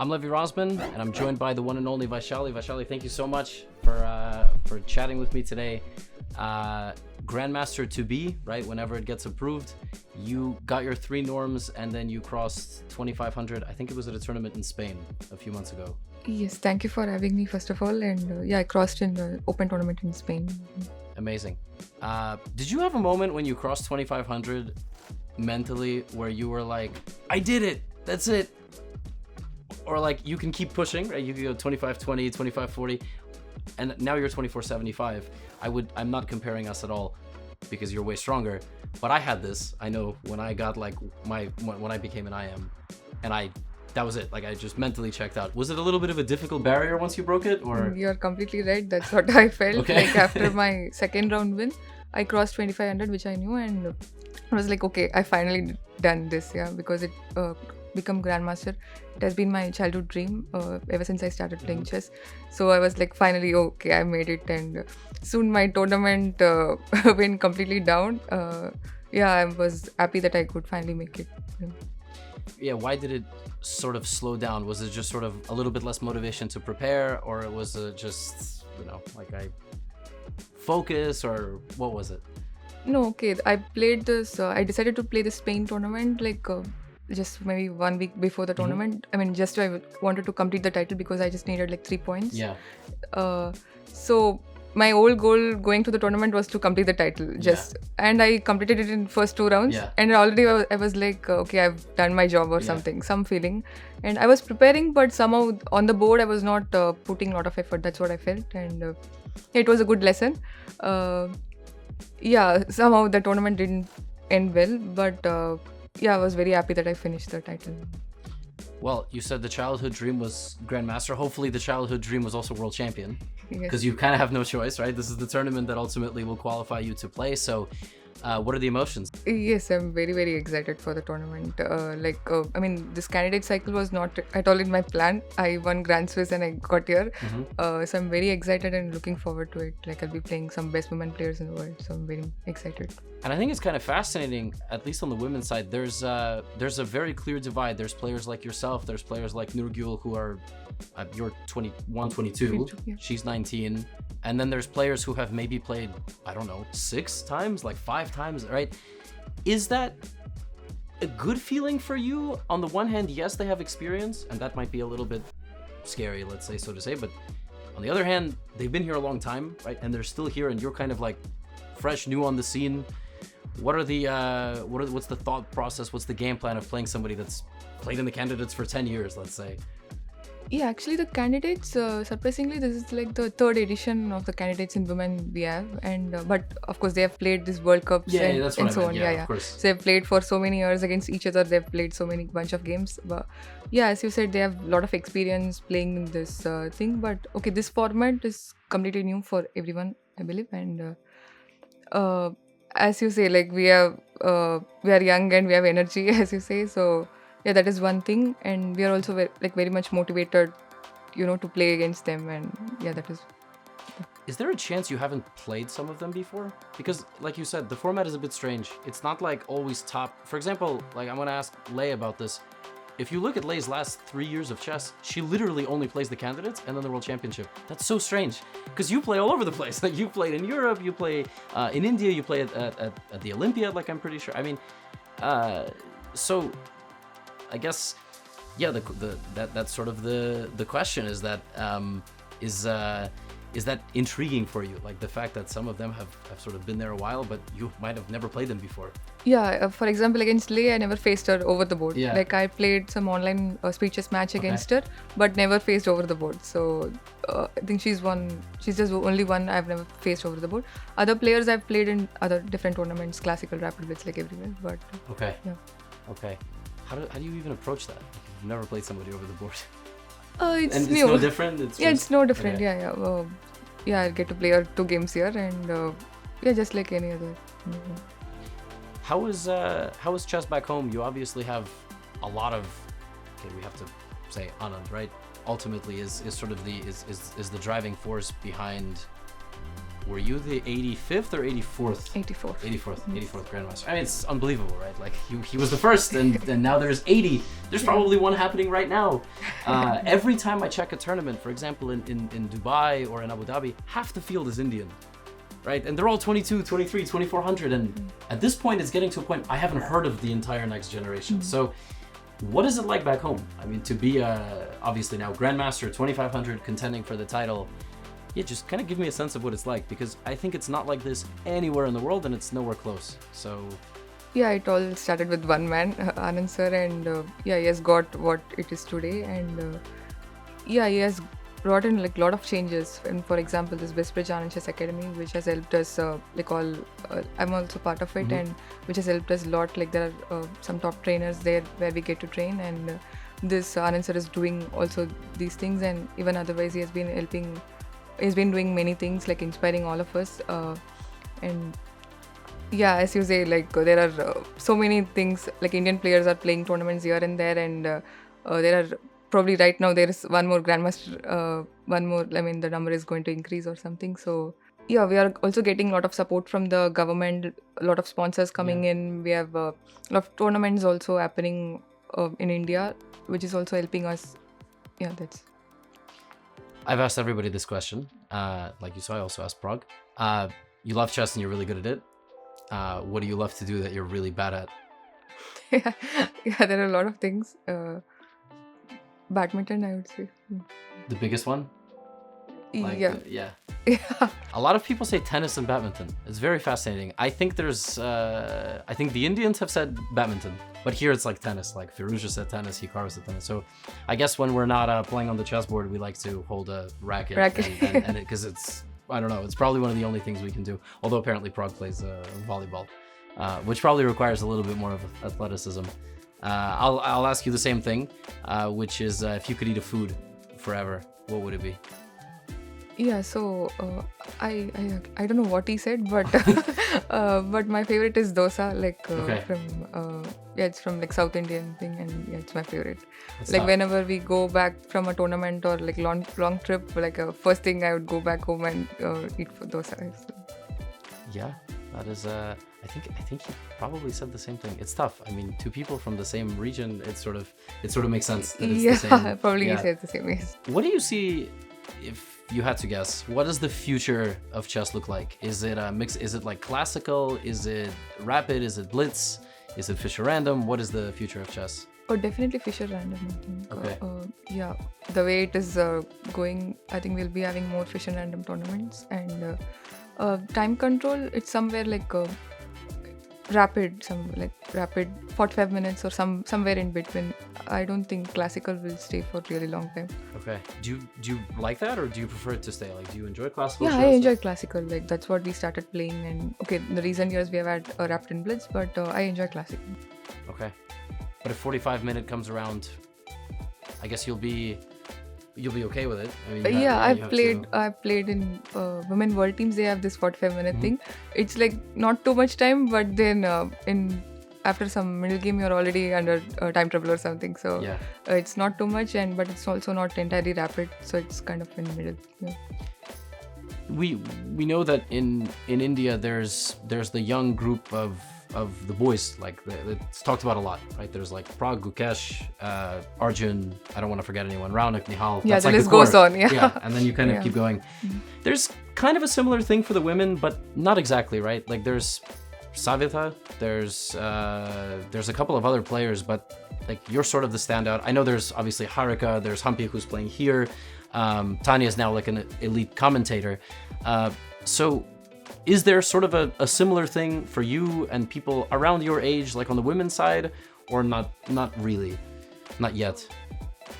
I'm Levi Rosman, and I'm joined by the one and only Vaishali. Vaishali, thank you so much for chatting with me today. Grandmaster to be, right? Whenever it gets approved, you got your 3 norms, and then you crossed 2,500. I think it was at a tournament in Spain a few months ago. Yes, thank you for having me first of all. And I crossed in the open tournament in Spain. Amazing. Did you have a moment when you crossed 2,500 mentally where you were like, I did it, that's it? Or like you can keep pushing, right? You can go 25-20, 25-40, and now you're 24-75. I'm not comparing us at all because you're way stronger, but I had this. I know when I got like when I became an IM, and that was it. Like I just mentally checked out. Was it a little bit of a difficult barrier once you broke it, or? You're completely right. That's what I felt. Okay. Like after my second round win, I crossed 2,500, which I knew, and I was like, okay, I finally done this, because it become Grandmaster. It has been my childhood dream ever since I started playing chess. So I was like, finally, okay, I made it. And soon my tournament went completely down. I was happy that I could finally make it. Yeah, why did it sort of slow down? Was it just sort of a little bit less motivation to prepare, or was it just, like I focus, or what was it? No, okay. I played this. I decided to play the Spain tournament just maybe 1 week before the tournament. I mean, just I wanted to complete the title because I just needed like 3 points. Yeah. So my whole goal going to the tournament was to complete the title. And I completed it in first 2 rounds. Yeah. And already I was like, okay, I've done my job or something, some feeling. And I was preparing, but somehow on the board I was not putting a lot of effort. That's what I felt. And it was a good lesson. Somehow the tournament didn't end well, but I was very happy that I finished the title. Well, you said the childhood dream was Grandmaster. Hopefully the childhood dream was also world champion, because you kind of have no choice, right? This is the tournament that ultimately will qualify you to play. So what are the emotions? Yes, I'm very, very excited for the tournament. This candidate cycle was not at all in my plan. I won Grand Swiss and I got here. So I'm very excited and looking forward to it. Like I'll be playing some best women players in the world. So I'm very excited. And I think it's kind of fascinating, at least on the women's side, there's a very clear divide. There's players like yourself, there's players like Nurgül who are, you're 21, 22, she's 19. And then there's players who have maybe played, 6 times, like 5 times, right? Is that a good feeling for you? On the one hand, yes, they have experience, and that might be a little bit scary, let's say, so to say. But on the other hand, they've been here a long time, right? And they're still here, and you're kind of like fresh, new on the scene. What's the thought process? What's the game plan of playing somebody that's played in the candidates for 10 years, let's say? Yeah, actually the candidates, surprisingly, this is like the 3rd edition of the candidates in women we have. And but of course they have played these World Cups that's and what so I on. meant. Of course. So they've played for so many years against each other. They've played so many bunch of games. But as you said, they have a lot of experience playing in this thing. But okay, this format is completely new for everyone, I believe. And as you say, like we are young and we have energy, as you say. So that is one thing, and we are also very much motivated, to play against them, and that is. Is there a chance you haven't played some of them before? Because, like you said, the format is a bit strange. It's not like always top. For example, like I'm gonna ask Lei about this. If you look at Lei's last 3 years of chess, she literally only plays the candidates and then the World Championship. That's so strange, because you play all over the place. Like you played in Europe, you play in India, you play at the Olympiad, like I'm pretty sure. I mean, so I guess, that's sort of the question is that is that intriguing for you? Like the fact that some of them have sort of been there a while, but you might have never played them before. For example, against Lei, I never faced her over the board. Yeah. Like I played some online speed chess match against her, but never faced over the board. So I think she's just the only one I've never faced over the board. Other players I've played in other different tournaments, classical, rapid blitz, like everywhere. But okay. How do you even approach that? You've never played somebody over the board. It's new. It's no different? It's no different. Okay. I get to play 2 games here, and just like any other. How is chess back home? You obviously have a lot of, we have to say Anand, right? Ultimately is sort of the driving force behind were you the 85th or 84th? 84th. 84th Grandmaster. I mean, it's unbelievable, right? Like, he was the first, and now there's 80. There's probably one happening right now. Every time I check a tournament, for example, in Dubai or in Abu Dhabi, half the field is Indian, right? And they're all 22, 23, 2400. And at this point, it's getting to a point I haven't heard of the entire next generation. So what is it like back home? I mean, to be obviously now Grandmaster, 2500, contending for the title. Yeah, just kind of give me a sense of what it's like, because I think it's not like this anywhere in the world, and it's nowhere close. So Yeah, it all started with one man, Anand sir, and yeah, he has got what it is today, and yeah, he has brought in like a lot of changes. And for example, this Westbridge Anand Chess Academy, which has helped us, I'm also part of it, and which has helped us a lot. Like there are some top trainers there where we get to train, and this Anand sir is doing also these things, and even otherwise he has been helping. He's been doing many things, like inspiring all of us, and yeah, as you say, like there are so many things. Like Indian players are playing tournaments here and there, and there are probably right now there is one more Grandmaster, one more. I mean, the number is going to increase or something. So yeah, we are also getting a lot of support from the government, a lot of sponsors coming in. We have a lot of tournaments also happening in India, which is also helping us. Yeah, that's. I've asked everybody this question. Like you saw, I also asked Prague. You love chess and you're really good at it. What do you love to do that you're really bad at? Yeah, there are a lot of things. Badminton, I would say. The biggest one? Like, yeah. Yeah. Yeah. A lot of people say tennis and badminton. It's very fascinating. I think there's, I think the Indians have said badminton, but here it's like tennis. Like Firouzja said tennis, Hikaru said tennis. So I guess when we're not playing on the chessboard, we like to hold a racket. And because it's, I don't know, it's probably one of the only things we can do. Although apparently Prague plays volleyball, which probably requires a little bit more of athleticism. I'll ask you the same thing, which is if you could eat a food forever, what would it be? Yeah, so I don't know what he said, but but my favorite is dosa, like from it's from like South Indian thing, and yeah, it's my favorite. That's like tough. Whenever we go back from a tournament or like long trip, like first thing I would go back home and eat for dosa. So. Yeah, that is. I think he probably said the same thing. It's tough. I mean, two people from the same region, it sort of makes sense that it's the same. Probably he said the same. Yes. What do you see? If you had to guess, what does the future of chess look like? Is it a mix? Is it like classical? Is it rapid? Is it blitz? Is it Fischer random? What is the future of chess? Oh, definitely Fischer random, I think. Okay. Yeah, the way it is going, I think we'll be having more Fischer random tournaments, and time control. It's somewhere like rapid 45 minutes or somewhere in between. I don't think classical will stay for really long time. Okay. Do you like that, or do you prefer it to stay? Like, do you enjoy classical? Yeah, I enjoy classical. Like that's what we started playing, and okay, in the recent years we have had rapid and blitz, but I enjoy classical. Okay. But if 45 minute comes around, I guess you'll be okay with it. I mean, yeah, I've played in women world teams. They have this 45-minute thing. It's like not too much time, but then after some middle game you're already under time trouble or something. So it's not too much, but it's also not entirely rapid. So it's kind of in the middle. Yeah. We know that in India there's the young group of the boys, like it's talked about a lot, right? There's like Prague, Gukesh, Arjun, I don't want to forget anyone, Raunik, Nihal. Yeah, the list goes on, yeah. And then you kind of keep going. There's kind of a similar thing for the women, but not exactly, right? Like there's Savitha, there's a couple of other players, but like you're sort of the standout. I know there's obviously Harika, there's Hampi who's playing here. Tanya is now like an elite commentator. So is there sort of a similar thing for you and people around your age, like on the women's side, or not really? Not yet?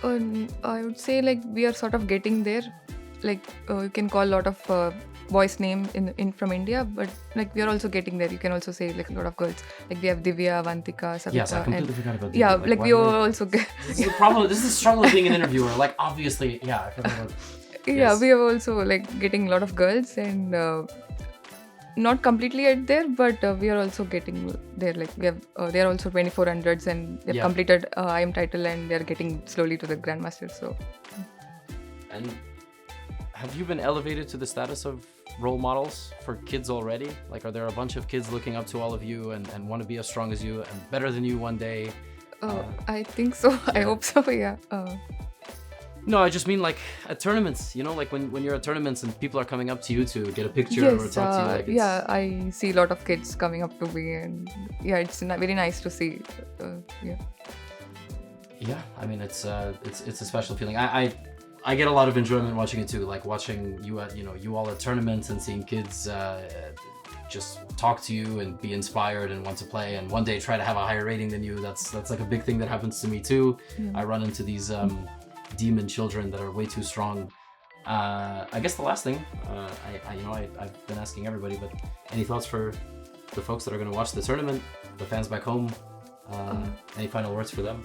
I would say like we are sort of getting there. Like you can call a lot of boys' names in from India, but like we are also getting there. You can also say like a lot of girls. Like we have Divya, Avantika, Savita. Yes, I completely forgot about Divya. Yeah, like we also get... This is the problem. This is the struggle of being an interviewer. Like obviously, yeah. I forgot about... Yeah, we are also like getting a lot of girls, and not completely at there, but we are also getting there. Like we have, they are also 2400s, and they've completed IM title, and they are getting slowly to the Grandmaster. So. And have you been elevated to the status of role models for kids already? Like, are there a bunch of kids looking up to all of you and want to be as strong as you and better than you one day? I think so. I hope so. Yeah. No, I just mean like at tournaments, like when you're at tournaments and people are coming up to you to get a picture or Yes. talk to you. Like Yeah. I see a lot of kids coming up to me, and yeah, it's very nice to see. Yeah. Yeah, I mean it's a special feeling. I get a lot of enjoyment watching it too, like watching you at you all at tournaments and seeing kids just talk to you and be inspired and want to play and one day try to have a higher rating than you. That's like a big thing that happens to me too. Yeah. I run into these demon children that are way too strong. I guess the last thing I've been asking everybody, but any thoughts for the folks that are going to watch the tournament, the fans back home? Any final words for them?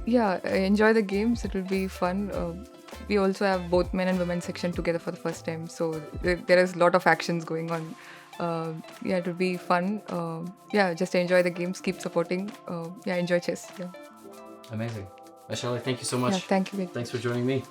Yeah, I enjoy the games. It will be fun. We also have both men and women section together for the first time, so there is a lot of actions going on. Yeah, it will be fun. Yeah, just enjoy the games. Keep supporting. Yeah, enjoy chess. Yeah. Amazing. Vaishali, thank you so much. Yeah, thank you. Thanks for joining me.